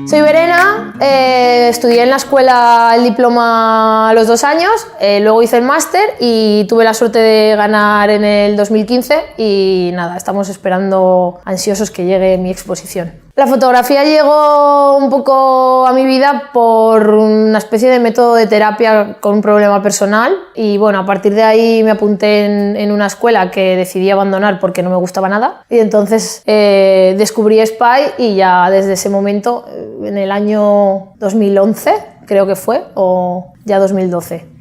Soy Verena, estudié en la escuela el diploma a los 2 años, luego hice el máster y tuve la suerte de ganar en el 2015 y nada, estamos esperando ansiosos que llegue mi exposición. La fotografía llegó un poco a mi vida por una especie de método de terapia con un problema personal y bueno, a partir de ahí me apunté en una escuela que decidí abandonar porque no me gustaba nada y entonces descubrí SPY y ya desde ese momento, en el año 2011 creo que fue, o ya 2012.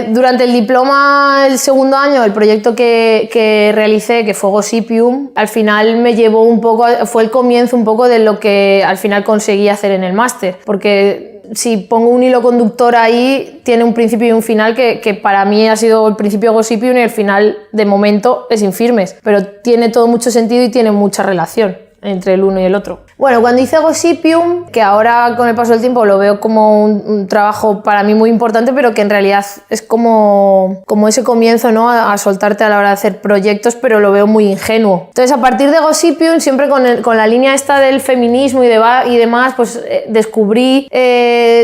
Durante el diploma, el segundo año, el proyecto que realicé, que fue Gossipium, al final me llevó un poco, fue el comienzo un poco de lo que al final conseguí hacer en el máster, porque si pongo un hilo conductor ahí, tiene un principio y un final que para mí ha sido el principio de Gossipium y el final, de momento, es Infirmes, pero tiene todo mucho sentido y tiene mucha relación entre el uno y el otro. Bueno, cuando hice Gossipium, que ahora con el paso del tiempo lo veo como un trabajo para mí muy importante, pero que en realidad es como ese comienzo, ¿no? a soltarte a la hora de hacer proyectos, pero lo veo muy ingenuo. Entonces, a partir de Gossipium, siempre con la línea esta del feminismo y demás, pues descubrí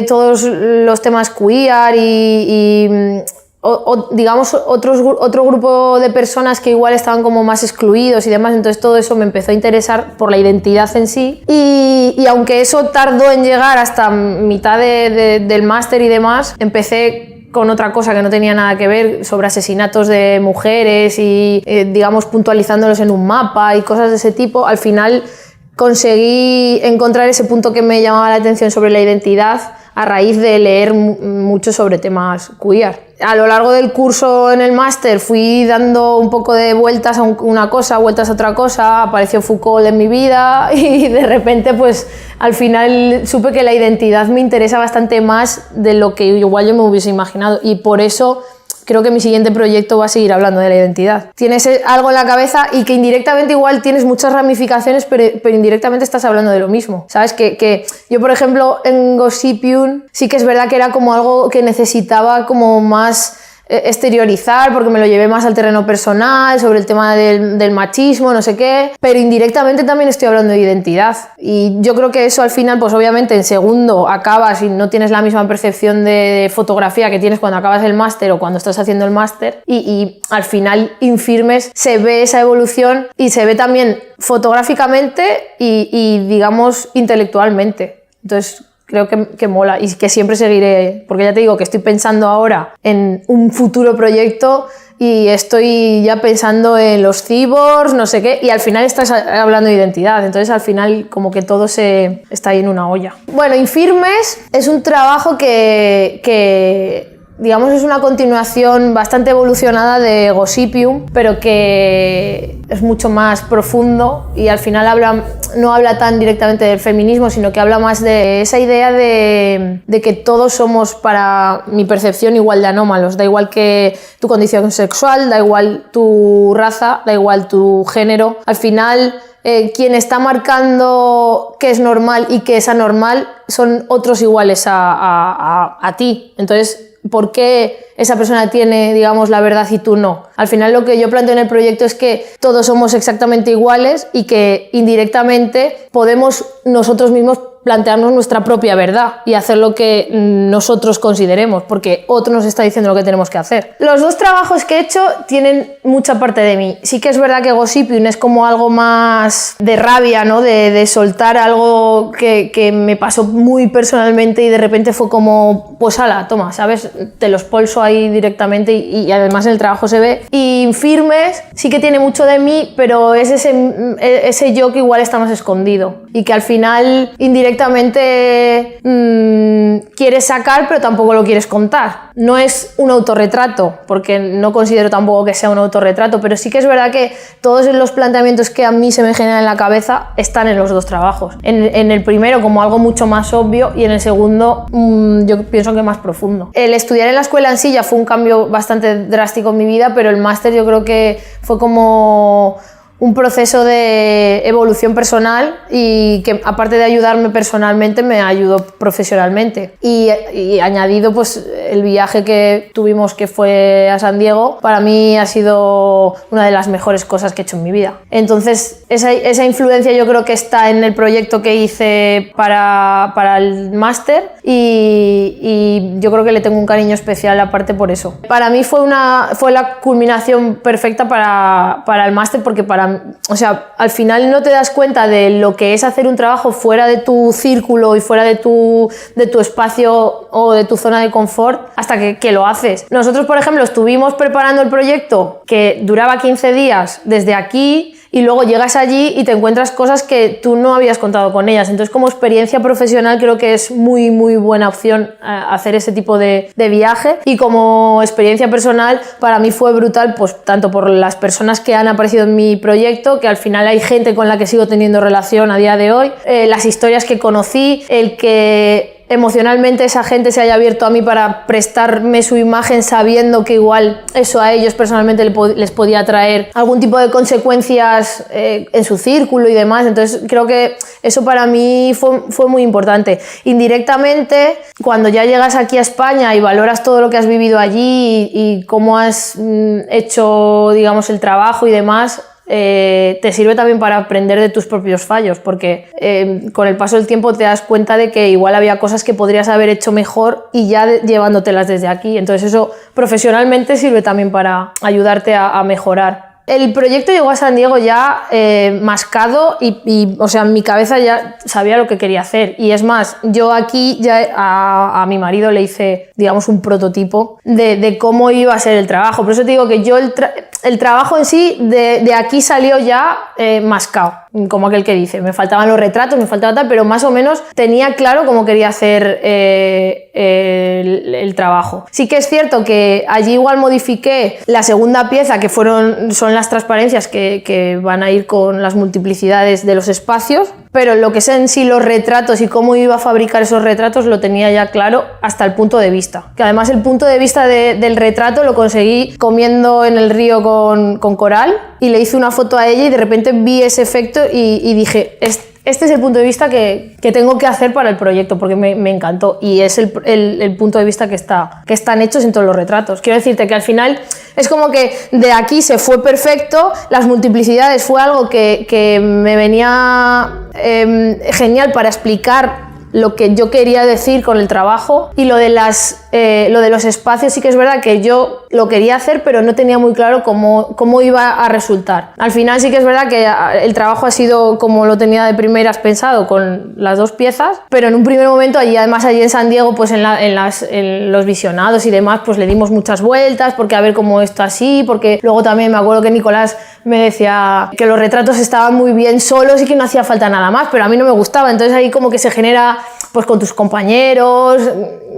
todos los temas queer y digamos otro grupo de personas que igual estaban como más excluidos y demás, entonces todo eso me empezó a interesar por la identidad en sí y aunque eso tardó en llegar hasta mitad del máster y demás, empecé con otra cosa que no tenía nada que ver sobre asesinatos de mujeres y digamos puntualizándolos en un mapa y cosas de ese tipo. Al final conseguí encontrar ese punto que me llamaba la atención sobre la identidad a raíz de leer mucho sobre temas queer. A lo largo del curso en el máster fui dando un poco de vueltas a una cosa, vueltas a otra cosa, apareció Foucault en mi vida y de repente pues al final supe que la identidad me interesa bastante más de lo que igual yo me hubiese imaginado y por eso creo que mi siguiente proyecto va a seguir hablando de la identidad. Tienes algo en la cabeza y que indirectamente igual tienes muchas ramificaciones, pero indirectamente estás hablando de lo mismo. ¿Sabes? Que yo, por ejemplo, en Gossipium sí que es verdad que era como algo que necesitaba como más exteriorizar porque me lo llevé más al terreno personal, sobre el tema del machismo, no sé qué, pero indirectamente también estoy hablando de identidad y yo creo que eso al final, pues obviamente en segundo acabas y no tienes la misma percepción de fotografía que tienes cuando acabas el máster o cuando estás haciendo el máster y al final Infirmes se ve esa evolución y se ve también fotográficamente y digamos intelectualmente. Entonces creo que mola y que siempre seguiré, porque ya te digo que estoy pensando ahora en un futuro proyecto y estoy ya pensando en los cyborgs, no sé qué, y al final estás hablando de identidad, entonces al final como que todo está ahí en una olla. Bueno, Infirmes es un trabajo que digamos es una continuación bastante evolucionada de Gossipium, pero que es mucho más profundo y al final no habla tan directamente del feminismo, sino que habla más de esa idea de que todos somos, para mi percepción, igual de anómalos. Da igual que tu condición sexual, da igual tu raza, da igual tu género. Al final, quien está marcando qué es normal y qué es anormal son otros iguales a ti. Entonces, ¿por qué esa persona tiene, digamos, la verdad y tú no? Al final lo que yo planteo en el proyecto es que todos somos exactamente iguales y que indirectamente podemos nosotros mismos plantearnos nuestra propia verdad y hacer lo que nosotros consideremos, porque otro nos está diciendo lo que tenemos que hacer. Los dos trabajos que he hecho tienen mucha parte de mí. Sí que es verdad que Gossipium es como algo más de rabia, ¿no? De soltar algo que me pasó muy personalmente y de repente fue como, pues ala, toma, ¿sabes? Te lo expulso ahí directamente y además en el trabajo se ve. Y Infirmes sí que tiene mucho de mí, pero es ese yo que igual está más escondido y que al final indirectamente quieres sacar pero tampoco lo quieres contar. No es un autorretrato, porque no considero tampoco que sea un autorretrato, pero sí que es verdad que todos los planteamientos que a mí se me generan en la cabeza están en los dos trabajos. En el primero como algo mucho más obvio y en el segundo yo pienso que más profundo. El estudiar en la escuela en sí ya fue un cambio bastante drástico en mi vida, pero el máster yo creo que fue como un proceso de evolución personal y que aparte de ayudarme personalmente me ayudó profesionalmente. Y añadido pues el viaje que tuvimos, que fue a San Diego, para mí ha sido una de las mejores cosas que he hecho en mi vida. Entonces esa influencia yo creo que está en el proyecto que hice para el máster y yo creo que le tengo un cariño especial aparte por eso. Para mí fue la culminación perfecta para el máster, porque o sea, al final no te das cuenta de lo que es hacer un trabajo fuera de tu círculo y fuera de tu espacio o de tu zona de confort hasta que lo haces. Nosotros, por ejemplo, estuvimos preparando el proyecto que duraba 15 días desde aquí, y luego llegas allí y te encuentras cosas que tú no habías contado con ellas. Entonces, como experiencia profesional creo que es muy, muy buena opción hacer ese tipo de viaje, y como experiencia personal para mí fue brutal, pues tanto por las personas que han aparecido en mi proyecto, que al final hay gente con la que sigo teniendo relación a día de hoy, las historias que conocí, el que emocionalmente esa gente se haya abierto a mí para prestarme su imagen sabiendo que igual eso a ellos personalmente les podía traer algún tipo de consecuencias en su círculo y demás. Entonces creo que eso para mí fue muy importante. Indirectamente, cuando ya llegas aquí a España y valoras todo lo que has vivido allí y cómo has hecho, digamos, el trabajo y demás, te sirve también para aprender de tus propios fallos, porque con el paso del tiempo te das cuenta de que igual había cosas que podrías haber hecho mejor y ya llevándotelas desde aquí. Entonces eso profesionalmente sirve también para ayudarte a mejorar. El proyecto llegó a San Diego ya mascado y, o sea, en mi cabeza ya sabía lo que quería hacer. Y es más, yo aquí ya a mi marido le hice, digamos, un prototipo de cómo iba a ser el trabajo. Por eso te digo que yo el trabajo en sí de aquí salió ya mascado, como aquel que dice. Me faltaban los retratos, me faltaba tal, pero más o menos tenía claro cómo quería hacer el trabajo. Sí que es cierto que allí igual modifiqué la segunda pieza, que son las transparencias que van a ir con las multiplicidades de los espacios, pero lo que es en sí los retratos y cómo iba a fabricar esos retratos lo tenía ya claro hasta el punto de vista. Que además el punto de vista del retrato lo conseguí comiendo en el río con Coral, y le hice una foto a ella y de repente vi ese efecto y dije, este es el punto de vista que tengo que hacer para el proyecto, porque me encantó, y es el punto de vista que están hechos en todos los retratos. Quiero decirte que al final es como que de aquí se fue perfecto, las multiplicidades fue algo que me venía genial para explicar lo que yo quería decir con el trabajo, y lo de los espacios sí que es verdad que yo lo quería hacer, pero no tenía muy claro cómo iba a resultar. Al final sí que es verdad que el trabajo ha sido como lo tenía de primeras pensado, con las dos piezas, pero en un primer momento además allí en San Diego, pues en los visionados y demás, pues le dimos muchas vueltas, porque a ver cómo esto así, porque luego también me acuerdo que Nicolás me decía que los retratos estaban muy bien solos y que no hacía falta nada más, pero a mí no me gustaba. Entonces ahí como que se genera pues con tus compañeros,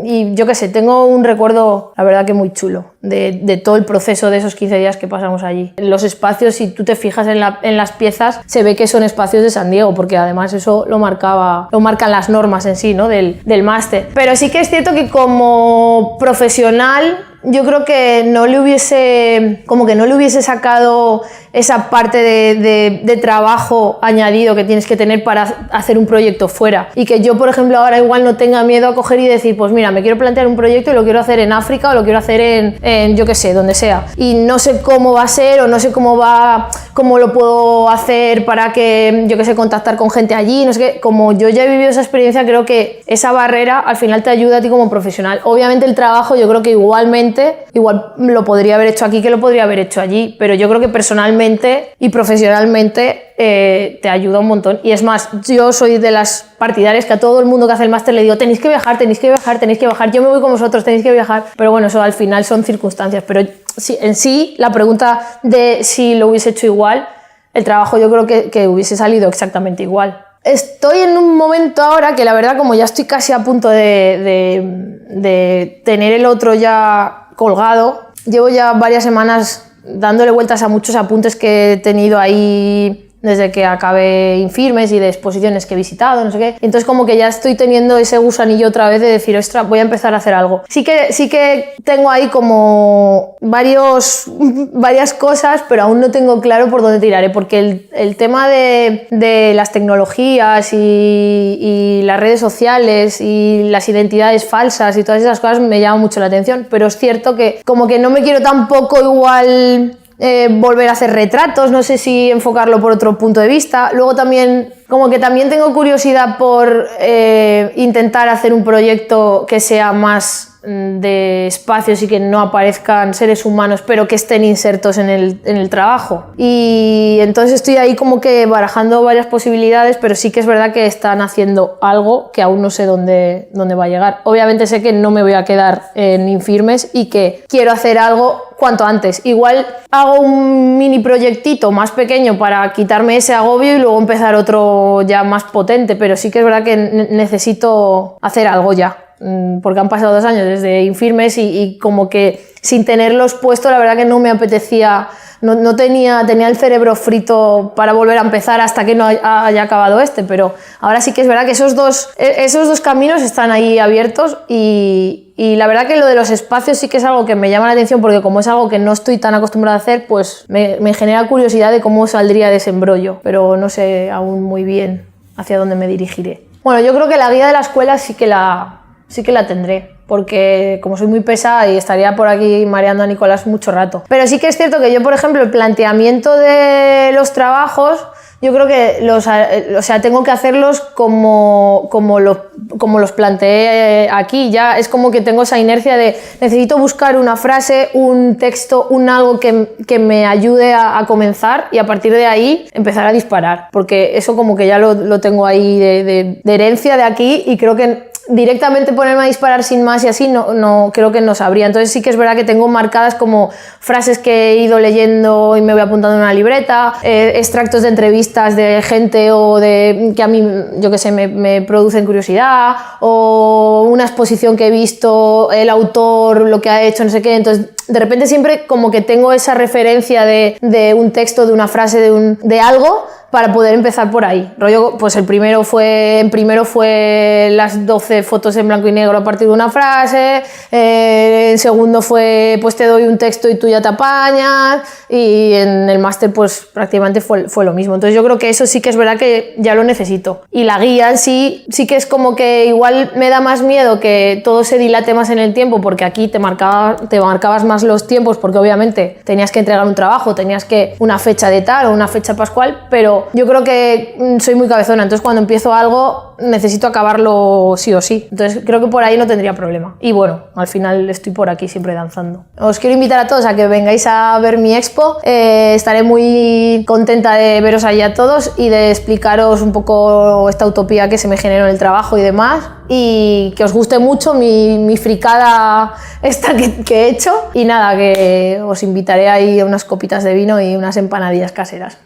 y yo qué sé, tengo un recuerdo la verdad que muy chulo de todo el proceso de esos 15 días que pasamos allí. Los espacios, si tú te fijas en las piezas, se ve que son espacios de San Diego, porque además eso lo marcan las normas en sí, ¿no? del máster. Pero sí que es cierto que como profesional yo creo que no le hubiese sacado esa parte de trabajo añadido que tienes que tener para hacer un proyecto fuera, y que yo, por ejemplo, ahora igual no tenga miedo a coger y decir, pues mira, me quiero plantear un proyecto y lo quiero hacer en África, o lo quiero hacer en yo qué sé, donde sea, y no sé cómo va a ser, o no sé cómo lo puedo hacer para que, yo qué sé, contactar con gente allí, no sé qué. Como yo ya he vivido esa experiencia, creo que esa barrera al final te ayuda a ti como profesional. Obviamente el trabajo yo creo que igual lo podría haber hecho aquí que lo podría haber hecho allí, pero yo creo que personalmente y profesionalmente te ayuda un montón. Y es más, yo soy de las partidarias que a todo el mundo que hace el máster le digo, tenéis que viajar, yo me voy con vosotros, tenéis que viajar. Pero bueno, eso al final son circunstancias, pero sí, en sí la pregunta de si lo hubiese hecho igual, el trabajo yo creo que hubiese salido exactamente igual. Estoy en un momento ahora que la verdad, como ya estoy casi a punto de tener el otro ya colgado, llevo ya varias semanas dándole vueltas a muchos apuntes que he tenido ahí desde que acabé Infirmes y de exposiciones que he visitado, no sé qué. Entonces como que ya estoy teniendo ese gusanillo otra vez de decir, ostras, voy a empezar a hacer algo. Sí que tengo ahí como varias cosas, pero aún no tengo claro por dónde tiraré, porque el tema de las tecnologías y las redes sociales y las identidades falsas y todas esas cosas me llaman mucho la atención, pero es cierto que como que no me quiero tampoco igual volver a hacer retratos, no sé si enfocarlo por otro punto de vista. Luego también, como que también tengo curiosidad por intentar hacer un proyecto que sea más de espacios y que no aparezcan seres humanos, pero que estén insertos en el trabajo. Y entonces estoy ahí como que barajando varias posibilidades, pero sí que es verdad que están haciendo algo que aún no sé dónde va a llegar. Obviamente sé que no me voy a quedar en Infirmes y que quiero hacer algo cuanto antes. Igual hago un mini proyectito más pequeño para quitarme ese agobio y luego empezar otro ya más potente, pero sí que es verdad que necesito hacer algo ya, porque han pasado 2 años desde Infirmes y como que sin tenerlos puestos la verdad que no me apetecía, no tenía el cerebro frito para volver a empezar hasta que no haya acabado este, pero ahora sí que es verdad que esos dos caminos están ahí abiertos y la verdad que lo de los espacios sí que es algo que me llama la atención, porque como es algo que no estoy tan acostumbrada a hacer, pues me genera curiosidad de cómo saldría de ese embrollo, pero no sé aún muy bien hacia dónde me dirigiré. Bueno, yo creo que la guía de la escuela sí que la tendré, porque como soy muy pesada y estaría por aquí mareando a Nicolás mucho rato. Pero sí que es cierto que yo, por ejemplo, el planteamiento de los trabajos, yo creo que tengo que hacerlos como los planteé aquí. Ya es como que tengo esa inercia de necesito buscar una frase, un texto, algo que me ayude a comenzar y a partir de ahí empezar a disparar, porque eso como que ya lo tengo ahí de herencia de aquí, y creo que directamente ponerme a disparar sin más y así no creo que no sabría. Entonces sí que es verdad que tengo marcadas como frases que he ido leyendo y me voy apuntando en una libreta, extractos de entrevistas de gente o de que a mí, yo que sé, me producen curiosidad, o una exposición que he visto, el autor, lo que ha hecho, no sé qué. Entonces de repente siempre como que tengo esa referencia de un texto, de una frase, de algo, para poder empezar por ahí. Rollo, pues el primero fue las 12 fotos en blanco y negro a partir de una frase, el segundo fue pues te doy un texto y tú ya te apañas, y en el máster pues prácticamente fue lo mismo. Entonces yo creo que eso sí que es verdad que ya lo necesito. Y la guía sí que es como que igual me da más miedo que todo se dilate más en el tiempo, porque aquí te marcabas más los tiempos, porque obviamente tenías que entregar un trabajo, tenías que una fecha de tal o una fecha pascual, pero yo creo que soy muy cabezona, entonces cuando empiezo algo necesito acabarlo sí o sí. Entonces creo que por ahí no tendría problema. Y bueno, al final estoy por aquí siempre danzando. Os quiero invitar a todos a que vengáis a ver mi expo. Estaré muy contenta de veros allí a todos y de explicaros un poco esta utopía que se me generó en el trabajo y demás. Y que os guste mucho mi fricada esta que he hecho. Y nada, que os invitaré ahí a unas copitas de vino y unas empanadillas caseras.